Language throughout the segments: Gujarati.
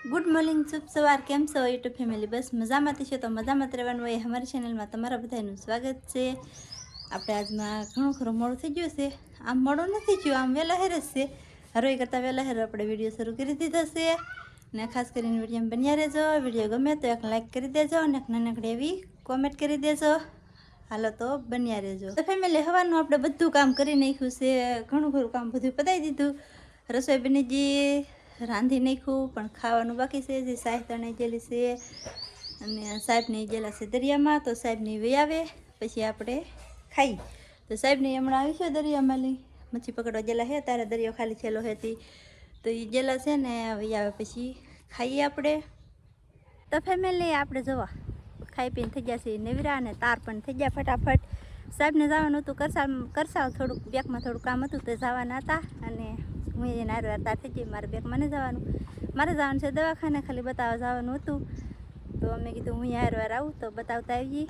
ગુડ મોર્નિંગ શુભ સવાર કેમ છો યુટ્યુબ ફેમિલી બસ મજામાંથી છે તો મજામાં જ રહેવાનું હોય અમારી ચેનલમાં તમારા બધાનું સ્વાગત છે આપણે આજમાં ઘણું ખરું મોડું થઈ ગયું છે આમ મોડું નથી થયું આમ વહેલા હેર જ છે હરોઈ કરતાં વહેલા હેર આપણે વિડીયો શરૂ કરી દીધો છે અને ખાસ કરીને વિડીયોમાં બન્યા રહેજો વિડીયો ગમે તો એક લાઈક કરી દેજો અને એક નાનકડી એવી કોમેન્ટ કરી દેજો હાલો તો બન્યા રહેજો તો ફેમિલી હવાનું આપણે બધું કામ કરી નાખ્યું છે ઘણું ખરું કામ બધું પતાવી દીધું રસોઈ બની ગઈ રાંધી નાખ્યું પણ ખાવાનું બાકી છે જે સાહેબ તણાઈ ગયેલી છે અને સાહેબને ગયેલા છે દરિયામાં તો સાહેબની વહી આવે પછી આપણે ખાઈ તો સાહેબની હમણાં આવી છે દરિયામાં લઈ મચ્છી પકડવા ગયેલા છે ત્યારે દરિયો ખાલી છેલ્લો હતી તો એ ગયેલા છે ને વહી આવે પછી ખાઈએ આપણે તો ફેમિલી આપણે જોવા ખાઈ પીને થઈ ગયા છે નેવરા અને તાર પણ થઈ ગયા ફટાફટ સાહેબને જવાનું હતું કરસાવ થોડુંક બેગમાં થોડું કામ હતું તો જવાના હતા અને હું એને હારવાર તાર થઈ ગઈ મારે બેગમાં નહીં જવાનું મારે જવાનું છે દવાખાને ખાલી બતાવવા જવાનું હતું તો અમે કીધું હું હારવાર આવું તો બતાવતા આવીએ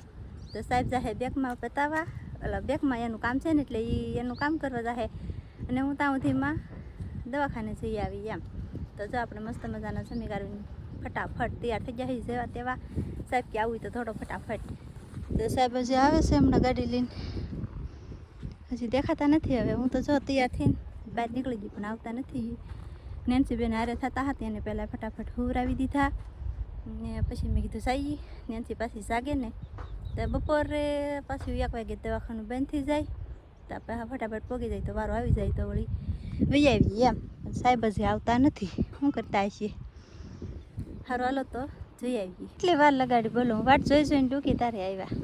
તો સાહેબ જાહે બેગમાં બતાવવા એટલે બેગમાં એનું કામ છે ને એટલે એ એનું કામ કરવા જાહે અને હું ત્યાં સુધીમાં દવાખાને જઈ આવી એમ તો જો આપણે મસ્ત મજાના સમીકારીને ફટાફટ તૈયાર થઈ જાય જેવા તેવા સાહેબ કે આવું તો થોડો ફટાફટ તો સાહેબ હજી આવે છે હમણાં ગાડી લઈને હજી દેખાતા નથી હવે હું તો જો તૈયાર થઈને બહાર નીકળી ગઈ પણ આવતા નથી નેન્સીબેન હારે થતા હતા એને પહેલાં ફટાફટ હુવરાવી દીધા ને પછી મેં કીધું સાઈ નેન્સી પાછી જાગે ને તો બપોરે પાછું 1 વાગે દવાખાનું બંધ થઈ જાય તો આપણે ફટાફટ પોગી જાય તો વારો આવી જાય તો વળી વહી આવી એમ સાહેબ હજી આવતા નથી શું કરતા હશે સારું હાલો તો જોઈ આવી એટલી વાર લગાડી બોલો હું વાટ જોઈને ડૂકી તારે આવ્યા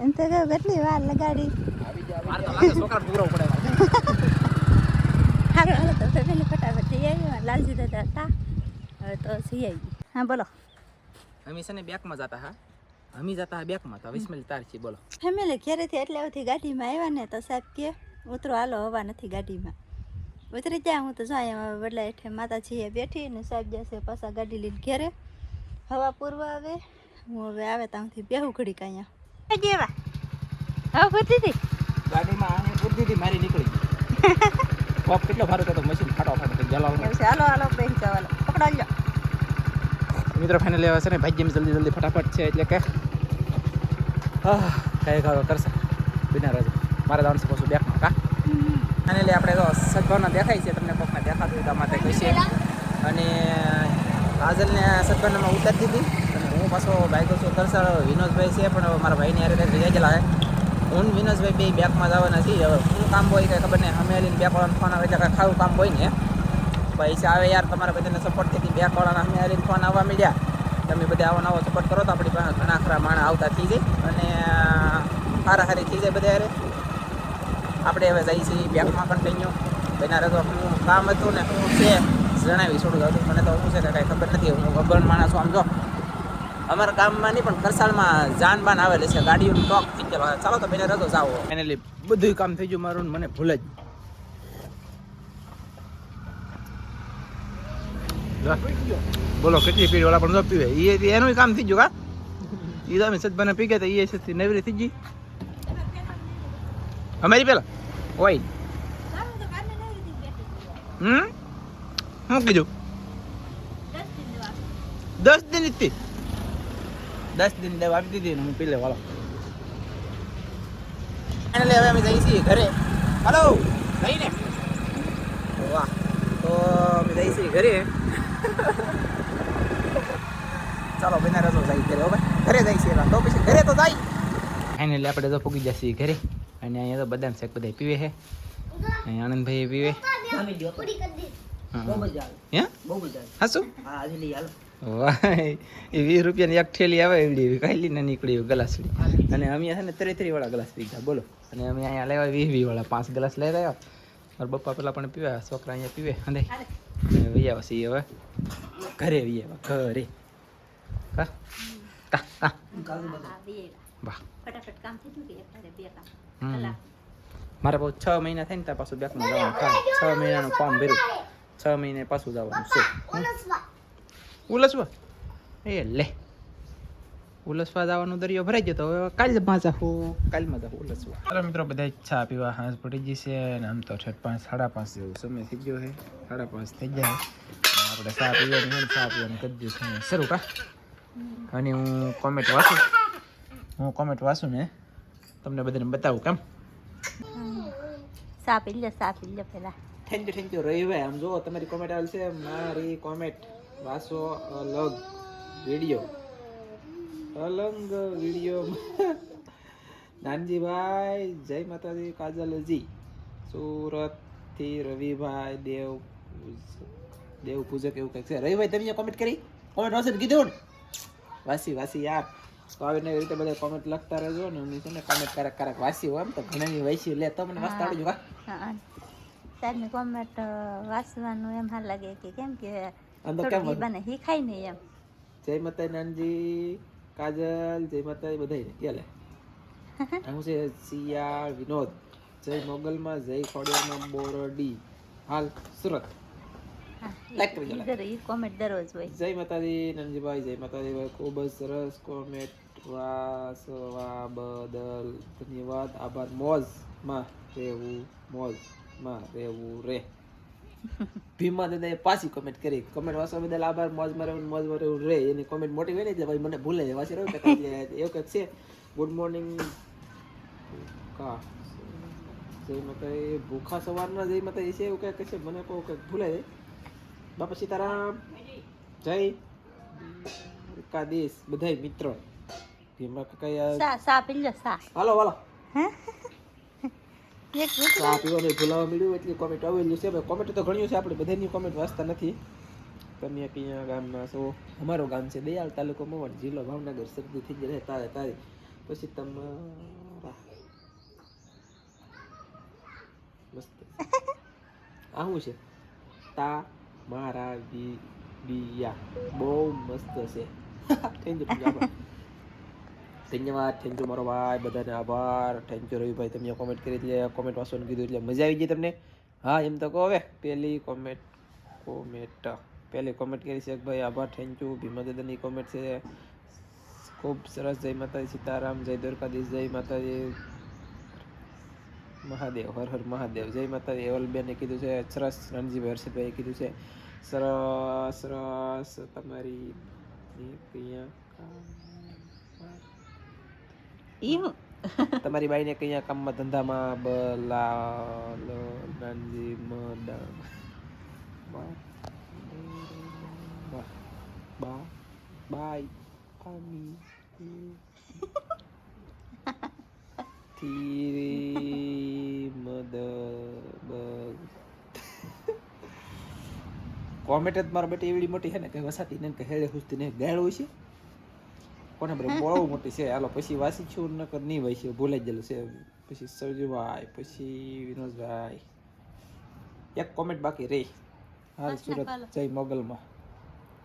એમ તો કહું કેટલી વાર લગાડી સારું હાલો તો ફેમિલી ફટાફટ જઈ આવી લાલજી દાદા હતા હવે તો જઈ આવી હા બોલો અમે છે ને બેકમાં જતા હા અમે જતા બેકમાં તો વિસ્મલ તાર છે બોલો ફેમિલી ઘરેથી એટલે આવતી ગાડીમાં આવ્યા ને તો સાહેબ કે ઉતરો હાલો હવા નથી ગાડીમાં ઉતરી જાય હું તો જાય વડલા હેઠે માતાજી બેઠી ને સાહેબ જશે પાછા ગાડી લઈને ઘેરે હવા પૂરવા આવે હું હવે આવે ત્યાંથી બેહું ઘડીક અહીંયા જેવા હવે પૂરતી હતી ગાડીમાં આને પૂરતી હતી મારી નીકળી કોપ કેટલો ભારો હતો મશીન ફાટો જલાવ હાલો હાલો બેસી જાવ હાલો પકડા લ્યો મિત્રો ફાઇનલ લેવા છે ને ભાઈ જલ્દી ફટાફટ છે એટલે કે કઈ ખાવ કરશે બિના રાજ મારે જવાનું છે પાછું બેકમાં કા અને એટલે આપણે તો સદભાવના દેખાય છે તમને કોકને દેખાતું હોય તો માટે કહીએ અને હાજરને સદભાવનામાં ઉતારી દીધી અને હું પાછો બાઈક છું કરસળ વિનોદભાઈ છે પણ મારા ભાઈને યારે રજા ગયેલા છે હું વિનોદભાઈ બે બેકમાં જવાના છીએ હવે શું કામ હોય કંઈ ખબર નહીં અમે લઈને બેકવાળાનો ફોન આવે એટલે કાંઈ ખાવું કામ હોય ને પૈસા આવે યાર તમારા બધાને સપોર્ટથી બેકવાળાના અમે લઈને ફોન આવવા મળ્યા તમે બધા આવો નવો સપોર્ટ કરો તો આપણી પાસે ઘણા ખરા માણસ આવતા થઈ જાય અને હારાહારી થઈ જાય બધા યારે આપણે હવે જઈએ છીએ બેંકમાં કન્ટિન્યુ બેના રજો હું કામ હતું ને હું છે જણાવી છોડું હતું મને તો શું છે કે કાંઈ ખબર નથી હું અભણ માણસ આમ જો અમારા ગામમાં નહીં પણ કરસાલમાં જાનબાન આવેલી છે ગાડીઓનું ટોક થઈ ગયેલો ચાલો તો બેના રજો જાઓ એને બધું કામ થઈ ગયું મારું મને ભૂલ જ બોલો કેટલી પીડ વાળા પણ જો પીવે એ એનું કામ થઈ ગયું કા એ તો અમે સદભાને પી ગયા તો એ નવરી થઈ ગઈ અમારી પેલા ઓય શું કીધું 10 દિન હતી 10 દિન લેવા આપી દીધી હું પી લે વાળો એને હવે અમે જઈએ છીએ ઘરે હાલો લઈને વાહ તો અમે જઈએ છીએ ઘરે ચાલો બેના રજો જાય ઘરે હવે ઘરે જાય છે તો પછી ઘરે તો જાય ફાઇનલી આપણે તો પૂગી જશે ઘરે અને અહીંયા તો બદામ શેક બધા પીવે છે અહીંયા આનંદભાઈ પીવે હા શું એ 20 રૂપિયાની એક ઠેલી આવે એવડી ખાઈ ને નીકળી ગ્લાસડી અને અમે છે ને 33 વાળા ગ્લાસ પીધા બોલો અને અમે અહીંયા લેવા 20 વાળા 5 ગ્લાસ લઈ રહ્યા મારા પપ્પા પેલા પણ પીવા છોકરા અહીંયા પીવે અને વૈયા પછી હવે ઘરે વૈયા ઘરે કા કા કા વાહ ફટાફટ કામ થઈ ગયું કે બે કામ મારે બહુ 6 મહિના થાય ને ત્યાં પાછું બેંકમાં જવાનું થાય 6 મહિનાનું ફોર્મ ભર્યું 6 મહિને પાછું જવાનું છે ઉલસવા એ લે ઉલસવા જવાનું દરિયો ભરાઈ ગયો તો હવે કાલમાં જાઉં ઉલસવા. ચાલો મિત્રો બધા ચા પીવા હાંસ પડી ગઈ છે અને આમ તો 5:30 5:30 જેવો સમય થઈ ગયો છે. 5:30 થઈ જાય આપણે ચા પીવાની કરી દઈશું શરૂ કા. અને હું કોમેન્ટ વાંચું ને તમને બધાને બતાવું કેમ. સા પી લે પેલા. થેન્ક યુ રહીભાઈ. આમ જો તમારી કોમેન્ટ આવેલ છે, મારી કોમેન્ટ વાંચો અલગ વિડીયો નાનજીભાઈ જય માતાજી. કાજલજી સુરતથી રવિભાઈ દેવ પૂજક એવું કંઈક છે. રવિભાઈ તમે કોમેન્ટ કરી કોમેન્ટ વાંચે કીધું ને વાસી યાર. તો આવીને એવી રીતે બધા કોમેન્ટ લખતા રહેજો ને હું છે ને કોમેન્ટ ક્યારેક વાસી હોય એમ તો ઘણાની વાસી લે તો મને વાંચતા આવડજો. હા સાહેબની કોમેન્ટ વાંચવાનું એમ હાલ લાગે કે કેમ કે અંદર કેમ બને શીખાય નહીં એમ. જય માતા નાનજી કાજલ જય માતા બધાને ક્યાં લે હું છે સિયા વિનોદ જય મોગલમાં જય ખોડિયારમાં બોરડી હાલ સુરત. કોમેન્ટ દરરોજ હોય. જય માતાજી નાનજીભાઈ જય માતાજી ભાઈ ખૂબ જ સરસ કોમેન્ટ વાંચવા બદલ ધન્યવાદ આભાર. મોજમાં રહેવું રે. ભીમા દાદાએ પાછી કોમેન્ટ કરી કોમેન્ટ વાંચવા બદલ આભાર. મોજમાં રહેવું રે. એની કોમેન્ટ મોટી હોય ને એટલે ભાઈ મને ભૂલે વાંચી રહ્યું એવું કંઈક છે. ગુડ મોર્નિંગ કા જય માતાજી ભૂખા સવારના જય માતાજી છે એવું કંઈક છે મને કહું કંઈક ભૂલે બાપા સીતારામ જય કાદેશ બધા મિત્રો ભીમા કાકા સા પી લે સા. હાલો એક ચા પીવાનું ભૂલાવા મળ્યું એટલી કોમેન્ટ આવેલી છે. કોમેન્ટ તો ઘણી છે આપણે બધાની કોમેન્ટ વાંચતા નથી. તમે કયા ગામના છો? અમારું ગામ છે દયાળ, તાલુકો મવડ, જિલ્લો ભાવનગર. શરદી થઈ જાય તારે પછી તમારા મસ્ત આ શું છે? તા મારા બિયા બહુ મસ્ત છે. થેન્ક યુ મારો ભાઈ બધાને આભાર. થેન્ક યુ રવિભાઈ તમે કોમેન્ટ કરી એટલે કોમેન્ટ વાંચવાનું કીધું એટલે મજા આવી ગઈ તમને. હા એમ તો કહો હવે પહેલી કોમેન્ટ કરી છે ભાઈ આભાર. Thank you. ભીમા દાદાની કોમેન્ટ છે ખૂબ સરસ. જય માતાજી સીતારામ જય દ્વારકાધીશ જય માતાજી મહાદેવ હર હર મહાદેવ જય માતાજી. એવલબેને કીધું છે સરસ. રણજીભાઈ હર્ષદભાઈએ કીધું છે સરસ તમારી તમારી બાઈને કયા કામમાં ધંધામાં બલાલ નાનજી મડા બાય આમી થી મદ કોમેન્ટ જ મારા બેટી એવડી મોટી છે ને કે વસાતી ને કે હેડે હુસ્તી ને ગાળ હોય છે કોને બરે બહુ મોટી છે. હાલો પછી વાસી છું નકર નહીં હોય છે ભૂલાઈ ગયેલું છે. પછી સરજુભાઈ પછી વિનોદભાઈ એક કોમેન્ટ બાકી રહી. હાલ સુરત જય મોગલમાં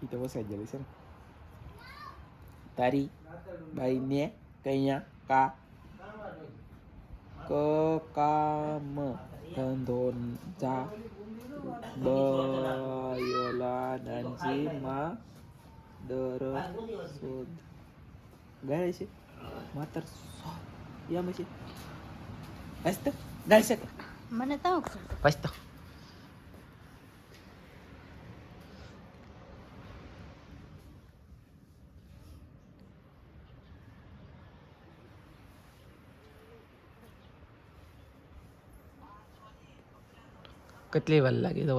એ તો વસાઈ ગયેલું છે ને. તારી બાઈ ને કયા કામ ધંધો જા બયલા નાનજી માં દર શોધ ગાય છે માતર યામ છે હસ્ત ગાય છે મને તો હસ્ત કેટલી વાર લાગી દો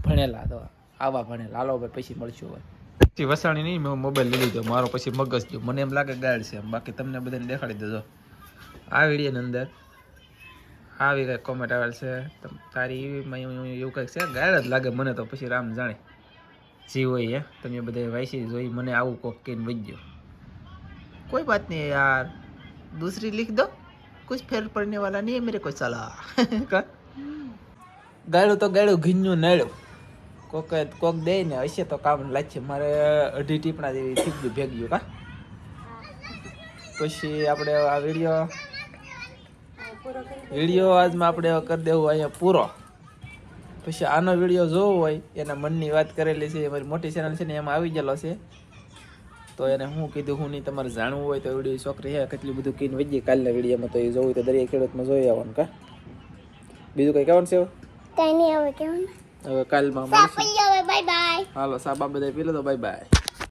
ભણેલા તો આવા ભણેલા. હાલો ભાઈ પછી મળશું હવે. પછી વસાણી નહીં મેં મોબાઈલ લઈ લીધો મારો પછી મગજ જો મને એમ લાગે ગાડ છે બાકી તમને બધાને દેખાડી દેજો. આ વિડીયોની અંદર આવી કંઈક કોમેન્ટ આવેલ છે તારી એવું કંઈક છે ગાડ જ લાગે મને તો. પછી રામ જાણે જી હોય હે તમે બધા વાંચી જોઈ મને આવું કોક કહીને વજ્યો. કોઈ બાત નહીં યાર दूसरी लिख दो कुछ फेर पड़ने वाला नहीं है मेरे को सलाह કા ગાળું તો ગાળું ઘીન્યું નાળ્યું કોક દે ને હશે તો કામ લાગશે. મારે 2.5 ટીપણા જેવી થઈ ગયું ભેગ્યું કા. પછી આપણે આ વિડીયો આજમાં આપણે કરી દેવું અહીંયા પૂરો. પછી આનો વિડીયો જોવો હોય એના મનની વાત કરેલી છે અમારી મોટી ચેનલ છે ને એમાં આવી ગયેલો છે. તો એને હું કીધું હું નહીં તમારે જાણવું હોય તો એવડી છોકરી હે કેટલું બધું કીને વજી કાલના વિડીયોમાં તો એ જોવું તો દરિયા ખેડૂતમાં જોઈ આવવાનું કા બીજું કંઈ કહેવાનું છે હવે? કઈ નહીં હવે કેવું હવે કાલમાં સાપ મળીશું. પી હવે બાય બાય હાલો સાબા બધા પી લો તો બાય બાય.